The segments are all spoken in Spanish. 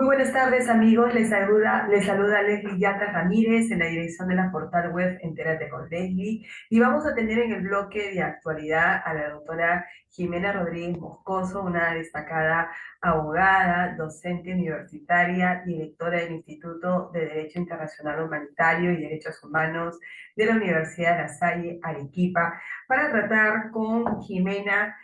Muy buenas tardes, amigos. Les saluda Leslie Yata Ramírez en la dirección de la portal web Entérate con Leslie. Y vamos a tener en el bloque de actualidad a la doctora Jimena Rodríguez Moscoso, una destacada abogada, docente universitaria, directora del Instituto de Derecho Internacional Humanitario y Derechos Humanos de la Universidad de La Salle, Arequipa, para tratar con Jimena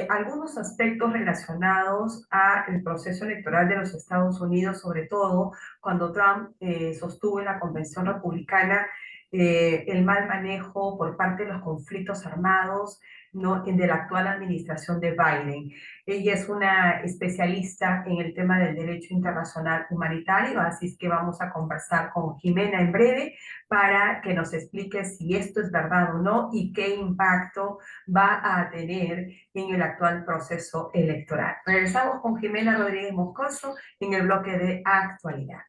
algunos aspectos relacionados al proceso electoral de los Estados Unidos, sobre todo cuando Trump sostuvo en la Convención Republicana el mal manejo por parte de los conflictos armados, ¿no?, de la actual administración de Biden. Ella es una especialista en el tema del derecho internacional humanitario, así es que vamos a conversar con Jimena en breve para que nos explique si esto es verdad o no y qué impacto va a tener en el actual proceso electoral. Regresamos con Jimena Rodríguez Moscoso en el bloque de actualidad.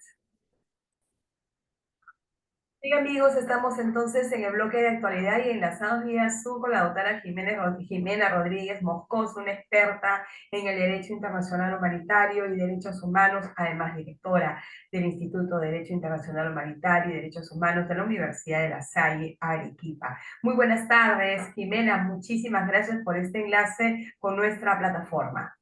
Bien, amigos, estamos entonces en el bloque de actualidad y enlazados vía Zoom con la doctora Jimena Rodríguez Moscoso, una experta en el derecho internacional humanitario y derechos humanos, además directora del Instituto de Derecho Internacional Humanitario y Derechos Humanos de la Universidad de La Salle, Arequipa. Muy buenas tardes, Jimena. Muchísimas gracias por este enlace con nuestra plataforma.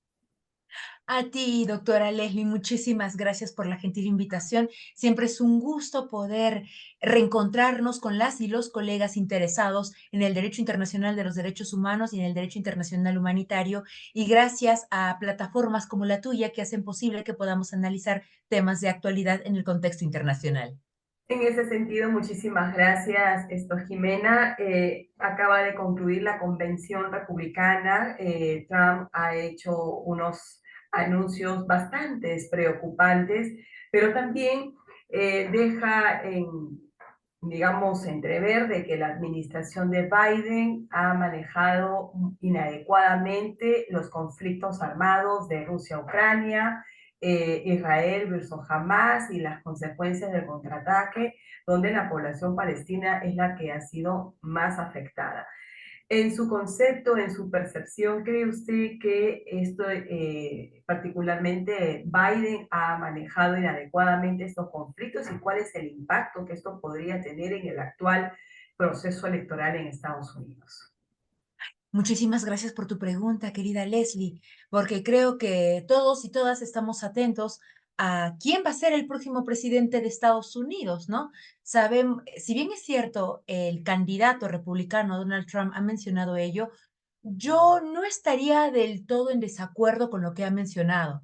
A ti, doctora Leslie, muchísimas gracias por la gentil invitación. Siempre es un gusto poder reencontrarnos con las y los colegas interesados en el derecho internacional de los derechos humanos y en el derecho internacional humanitario, y gracias a plataformas como la tuya que hacen posible que podamos analizar temas de actualidad en el contexto internacional. En ese sentido, muchísimas gracias, Jimena. Acaba de concluir la convención republicana. Trump ha hecho unos anuncios bastante preocupantes, pero también deja digamos, entrever de que la administración de Biden ha manejado inadecuadamente los conflictos armados de Rusia-Ucrania, Israel versus Hamas y las consecuencias del contraataque, donde la población palestina es la que ha sido más afectada. En su concepto, en su percepción, ¿cree usted que esto, particularmente Biden, ha manejado inadecuadamente estos conflictos y cuál es el impacto que esto podría tener en el actual proceso electoral en Estados Unidos? Muchísimas gracias por tu pregunta, querida Leslie, porque creo que todos y todas estamos atentos a quién va a ser el próximo presidente de Estados Unidos, ¿no? Si bien es cierto, el candidato republicano Donald Trump ha mencionado ello, yo no estaría del todo en desacuerdo con lo que ha mencionado.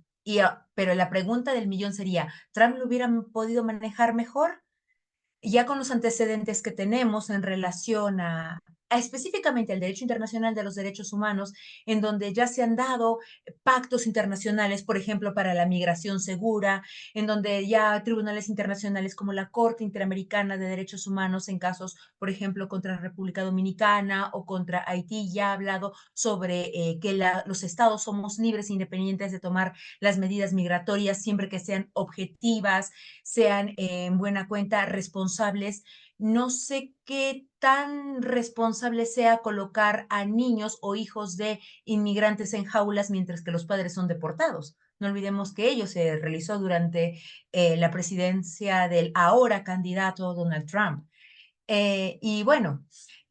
Pero la pregunta del millón sería, ¿Trump lo hubiera podido manejar mejor? Ya con los antecedentes que tenemos en relación a específicamente al derecho internacional de los derechos humanos, en donde ya se han dado pactos internacionales, por ejemplo, para la migración segura, en donde ya tribunales internacionales como la Corte Interamericana de Derechos Humanos en casos, por ejemplo, contra la República Dominicana o contra Haití, ya ha hablado sobre que los estados somos libres e independientes de tomar las medidas migratorias siempre que sean objetivas, sean en buena cuenta responsables. No sé qué tan responsable sea colocar a niños o hijos de inmigrantes en jaulas mientras que los padres son deportados. No olvidemos que ello se realizó durante la presidencia del ahora candidato Donald Trump. Y bueno,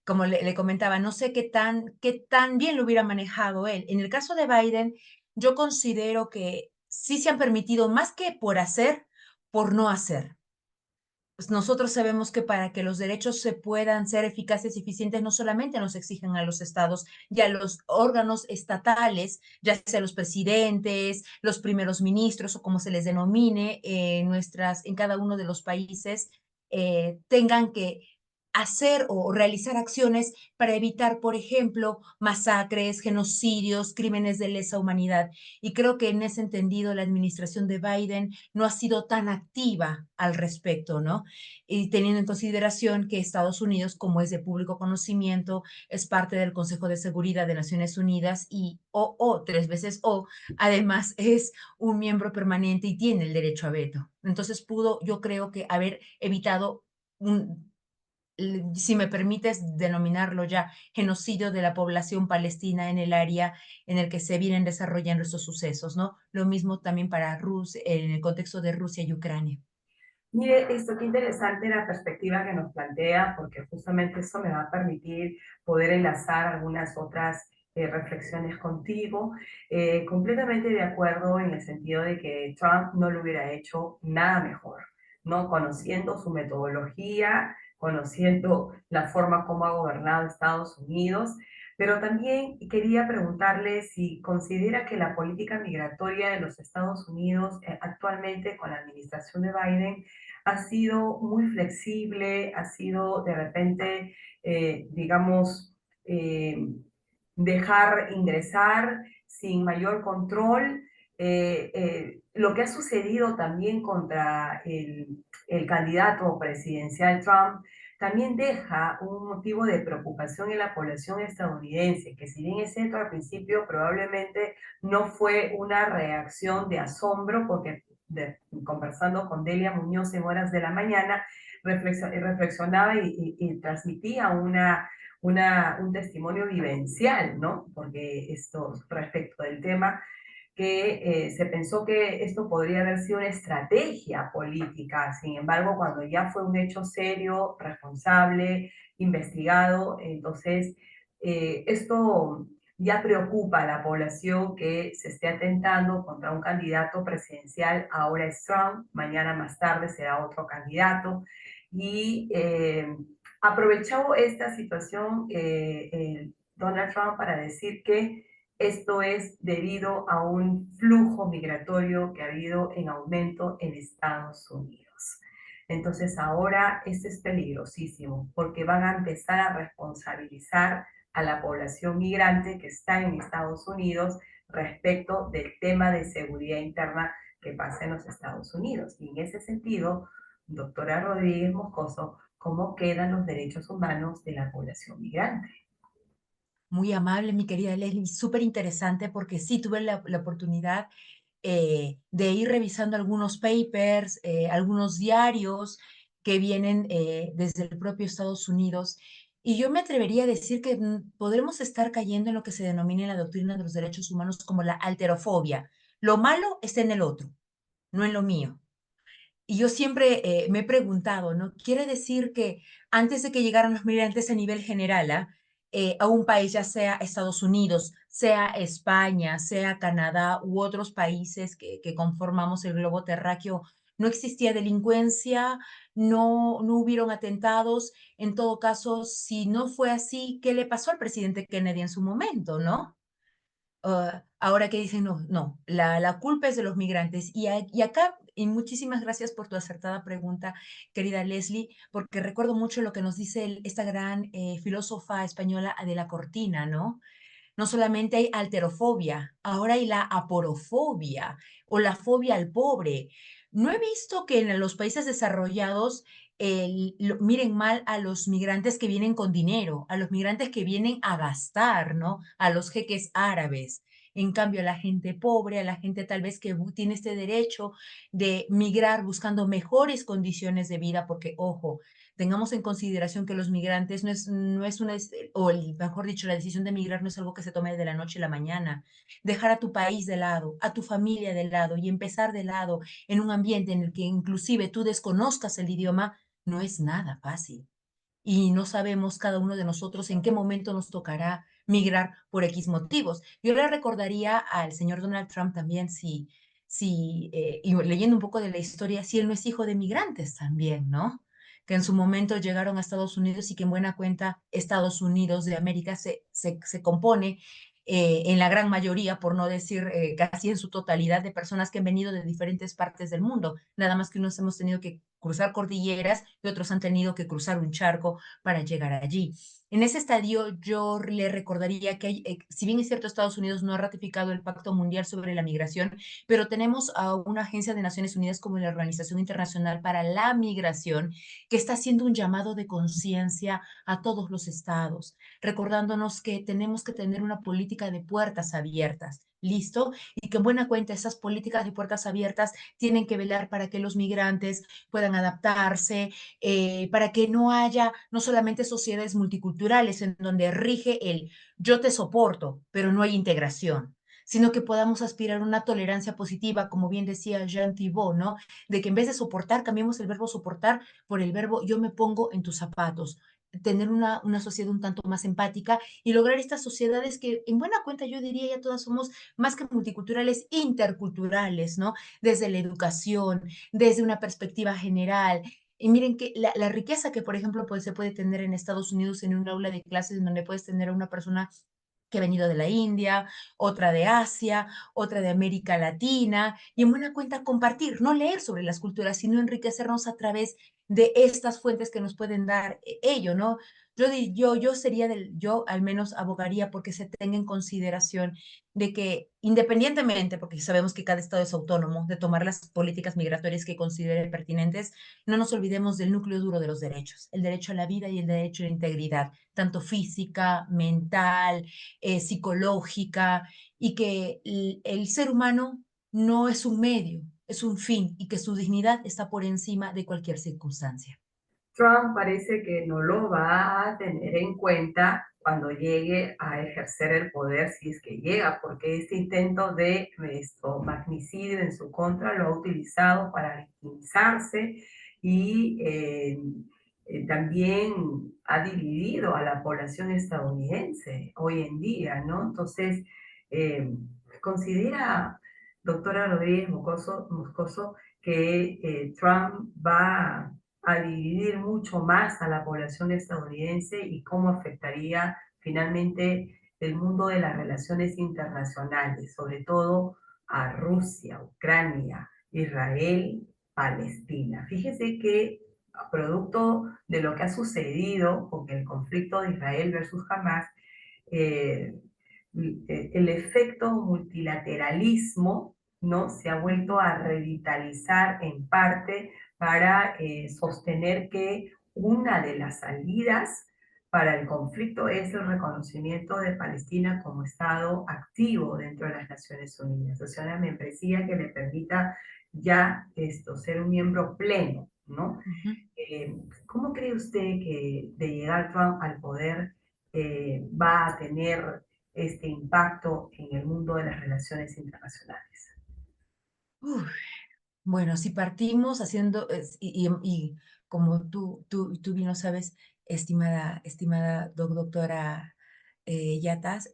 como le comentaba, no sé qué tan bien lo hubiera manejado él. En el caso de Biden, yo considero que sí se han permitido más que por hacer, por no hacer. Pues nosotros sabemos que para que los derechos se puedan ser eficaces y eficientes, no solamente nos exigen a los estados y a los órganos estatales, ya sea los presidentes, los primeros ministros o como se les denomine en cada uno de los países, tengan que hacer o realizar acciones para evitar, por ejemplo, masacres, genocidios, crímenes de lesa humanidad. Y creo que en ese entendido la administración de Biden no ha sido tan activa al respecto, ¿no? Y teniendo en consideración que Estados Unidos, como es de público conocimiento, es parte del Consejo de Seguridad de Naciones Unidas y tres veces además es un miembro permanente y tiene el derecho a veto. Entonces pudo, yo creo que haber evitado un si me permites denominarlo ya, genocidio de la población palestina en el área en el que se vienen desarrollando estos sucesos, ¿no? Lo mismo también para Rusia, en el contexto de Rusia y Ucrania. Mire, esto qué interesante la perspectiva que nos plantea, porque justamente eso me va a permitir poder enlazar algunas otras reflexiones contigo. Completamente de acuerdo en el sentido de que Trump no lo hubiera hecho nada mejor, ¿no? Conociendo su metodología, conociendo la forma como ha gobernado Estados Unidos, pero también quería preguntarle si considera que la política migratoria de los Estados Unidos actualmente con la administración de Biden ha sido muy flexible, ha sido de repente, digamos, eh, dejar ingresar sin mayor control. Lo que ha sucedido también contra el candidato presidencial Trump también deja un motivo de preocupación en la población estadounidense, que si bien es cierto al principio probablemente no fue una reacción de asombro, porque conversando con Delia Muñoz en horas de la mañana, reflexionaba y transmitía un testimonio vivencial, ¿no? Porque esto respecto del tema que se pensó que esto podría haber sido una estrategia política. Sin embargo, cuando ya fue un hecho serio, responsable, investigado, entonces esto ya preocupa a la población que se esté atentando contra un candidato presidencial. Ahora es Trump, mañana más tarde será otro candidato. Y aprovechó esta situación Donald Trump para decir que esto es debido a un flujo migratorio que ha habido en aumento en Estados Unidos. Entonces ahora esto es peligrosísimo porque van a empezar a responsabilizar a la población migrante que está en Estados Unidos respecto del tema de seguridad interna que pasa en los Estados Unidos. Y en ese sentido, doctora Rodríguez Moscoso, ¿cómo quedan los derechos humanos de la población migrante? Muy amable, mi querida Leslie, súper interesante porque sí tuve la oportunidad de ir revisando algunos papers, algunos diarios que vienen desde el propio Estados Unidos. Y yo me atrevería a decir que podremos estar cayendo en lo que se denomina en la doctrina de los derechos humanos como la alterofobia. Lo malo está en el otro, no en lo mío. Y yo siempre me he preguntado, ¿no? Quiere decir que antes de que llegaran los migrantes a nivel general, a un país, ya sea Estados Unidos, sea España, sea Canadá u otros países que conformamos el globo terráqueo, no existía delincuencia, no hubieron atentados. En todo caso, si no fue así, ¿qué le pasó al presidente Kennedy en su momento, no? Ahora que dicen, no, no, la culpa es de los migrantes. Y acá, y muchísimas gracias por tu acertada pregunta, querida Leslie, porque recuerdo mucho lo que nos dice esta gran filósofa española Adela Cortina, ¿no? No solamente hay alterofobia, ahora hay la aporofobia o la fobia al pobre. No he visto que en los países desarrollados miren mal a los migrantes que vienen con dinero, a los migrantes que vienen a gastar, ¿no? A los jeques árabes. En cambio, a la gente pobre, a la gente tal vez que tiene este derecho de migrar buscando mejores condiciones de vida, porque, ojo, tengamos en consideración que los migrantes no es una, o mejor dicho, la decisión de migrar no es algo que se tome de la noche a la mañana. Dejar a tu país de lado, a tu familia de lado y empezar de lado en un ambiente en el que inclusive tú desconozcas el idioma, no es nada fácil. Y no sabemos cada uno de nosotros en qué momento nos tocará migrar por X motivos. Yo le recordaría al señor Donald Trump también y leyendo un poco de la historia, si él no es hijo de migrantes también, ¿no? Que en su momento llegaron a Estados Unidos y que en buena cuenta Estados Unidos de América se compone en la gran mayoría, por no decir casi en su totalidad, de personas que han venido de diferentes partes del mundo. Nada más que unos hemos tenido que cruzar cordilleras y otros han tenido que cruzar un charco para llegar allí. En ese estadio yo le recordaría que si bien es cierto Estados Unidos no ha ratificado el Pacto Mundial sobre la Migración, pero tenemos a una agencia de Naciones Unidas como la Organización Internacional para la Migración que está haciendo un llamado de conciencia a todos los estados, recordándonos que tenemos que tener una política de puertas abiertas. listo, y que en buena cuenta esas políticas de puertas abiertas tienen que velar para que los migrantes puedan adaptarse, para que no haya no solamente sociedades multiculturales en donde rige el yo te soporto, pero no hay integración, sino que podamos aspirar a una tolerancia positiva, como bien decía Jean Thibault, ¿no? De que en vez de soportar, cambiemos el verbo soportar por el verbo yo me pongo en tus zapatos, tener una sociedad un tanto más empática y lograr estas sociedades que en buena cuenta yo diría ya todas somos más que multiculturales, interculturales, ¿no? Desde la educación, desde una perspectiva general. Y miren que la riqueza que, por ejemplo, pues, se puede tener en Estados Unidos en un aula de clases en donde puedes tener a una persona que ha venido de la India, otra de Asia, otra de América Latina, y en buena cuenta compartir, no leer sobre las culturas, sino enriquecernos a través de estas fuentes que nos pueden dar ello, ¿no? Yo sería yo al menos abogaría porque se tenga en consideración de que independientemente, porque sabemos que cada estado es autónomo, de tomar las políticas migratorias que considere pertinentes, no nos olvidemos del núcleo duro de los derechos, el derecho a la vida y el derecho a la integridad, tanto física, mental, psicológica, y que el ser humano no es un medio, es un fin, y que su dignidad está por encima de cualquier circunstancia. Trump parece que no lo va a tener en cuenta cuando llegue a ejercer el poder, si es que llega, porque este intento de esto, magnicidio en su contra lo ha utilizado para victimizarse y también ha dividido a la población estadounidense hoy en día, ¿no? Entonces, eh, considera, doctora Rodríguez Moscoso, que Trump va a dividir mucho más a la población estadounidense y cómo afectaría finalmente el mundo de las relaciones internacionales, sobre todo a Rusia, Ucrania, Israel, Palestina. Fíjese que producto de lo que ha sucedido con el conflicto de Israel versus Hamas, eh, el efecto multilateralismo, ¿no? Se ha vuelto a revitalizar en parte para sostener que una de las salidas para el conflicto es el reconocimiento de Palestina como Estado activo dentro de las Naciones Unidas, o sea, una membresía que le permita ya esto, ser un miembro pleno, ¿no? Ujú. ¿Cómo cree usted que de llegar Trump al poder va a tener este impacto en el mundo de las relaciones internacionales? Uf, bueno, si partimos haciendo, y como tú bien lo sabes, estimada doctora Yatas,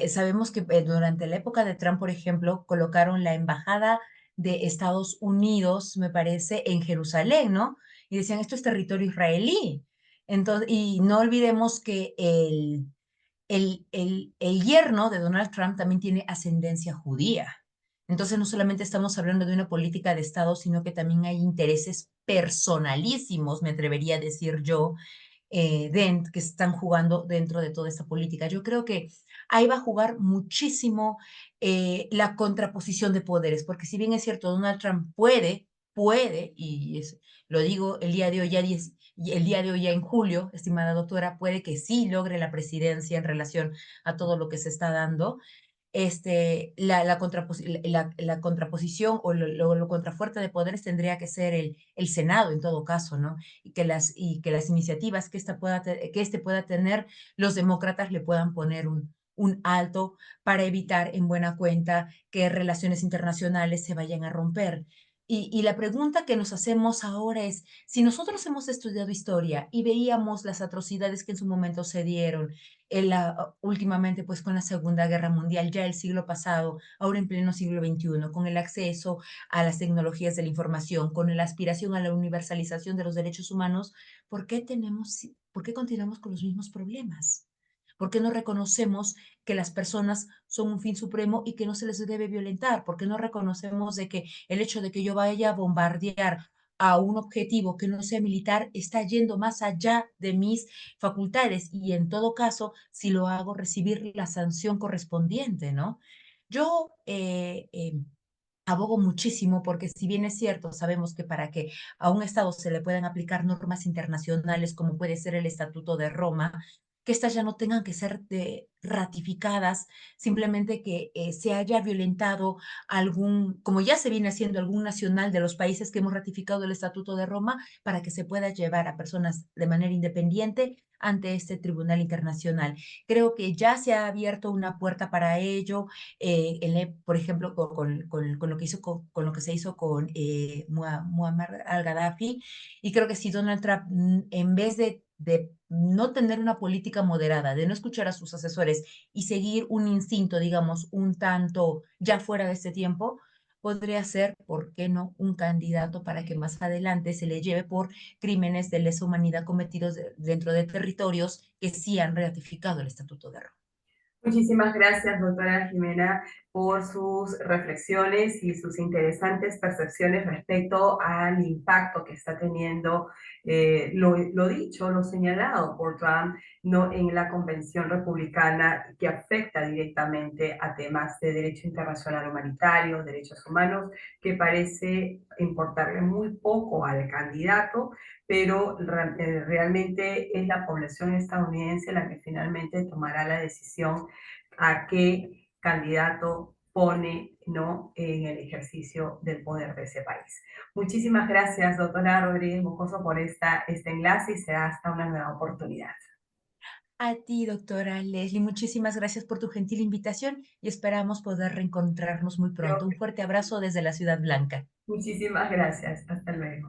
sabemos que durante la época de Trump, por ejemplo, colocaron la embajada de Estados Unidos, me parece, en Jerusalén, ¿no? Y decían, esto es territorio israelí. Entonces, y no olvidemos que el yerno de Donald Trump también tiene ascendencia judía. Entonces, no solamente estamos hablando de una política de Estado, sino que también hay intereses personalísimos, me atrevería a decir yo, que están jugando dentro de toda esta política. Yo creo que ahí va a jugar muchísimo la contraposición de poderes, porque si bien es cierto, Donald Trump lo digo el día de hoy, el día de hoy ya en julio, estimada doctora, puede que sí logre la presidencia en relación a todo lo que se está dando, la contraposición o lo contrafuerte de poderes tendría que ser el Senado en todo caso, ¿no? Y que las iniciativas que, que este pueda tener, los demócratas le puedan poner un alto para evitar en buena cuenta que relaciones internacionales se vayan a romper. Y la pregunta que nos hacemos ahora es, si nosotros hemos estudiado historia y veíamos las atrocidades que en su momento se dieron, últimamente pues con la Segunda Guerra Mundial, ya el siglo pasado, ahora en pleno siglo XXI, con el acceso a las tecnologías de la información, con la aspiración a la universalización de los derechos humanos, ¿por qué continuamos con los mismos problemas? ¿Por qué no reconocemos que las personas son un fin supremo y que no se les debe violentar? ¿Por qué no reconocemos de que el hecho de que yo vaya a bombardear a un objetivo que no sea militar está yendo más allá de mis facultades y en todo caso, si lo hago, recibir la sanción correspondiente, ¿no? Yo abogo muchísimo porque si bien es cierto, sabemos que para que a un Estado se le puedan aplicar normas internacionales como puede ser el Estatuto de Roma, que estas ya no tengan que ser ratificadas, simplemente que se haya violentado algún, como ya se viene haciendo, algún nacional de los países que hemos ratificado el Estatuto de Roma, para que se pueda llevar a personas de manera independiente ante este tribunal internacional. Creo que ya se ha abierto una puerta para ello, por ejemplo, con lo que hizo, con lo que se hizo con Muammar al-Gaddafi, y creo que si Donald Trump, en vez de no tener una política moderada, de no escuchar a sus asesores y seguir un instinto, digamos, un tanto ya fuera de este tiempo, podría ser, ¿por qué no?, un candidato para que más adelante se le lleve por crímenes de lesa humanidad cometidos dentro de territorios que sí han ratificado el Estatuto de Roma. Muchísimas gracias, doctora Jimena, por sus reflexiones y sus interesantes percepciones respecto al impacto que está teniendo lo dicho, lo señalado por Trump, no en la Convención Republicana, que afecta directamente a temas de derecho internacional humanitario, derechos humanos, que parece importarle muy poco al candidato, pero realmente es la población estadounidense la que finalmente tomará la decisión a qué candidato pone, ¿no?, en el ejercicio del poder de ese país. Muchísimas gracias, doctora Rodríguez Mocoso, por este enlace y será hasta una nueva oportunidad. A ti, doctora Leslie, muchísimas gracias por tu gentil invitación y esperamos poder reencontrarnos muy Yo, pronto. Un fuerte abrazo desde la Ciudad Blanca. muchísimas gracias. Hasta luego.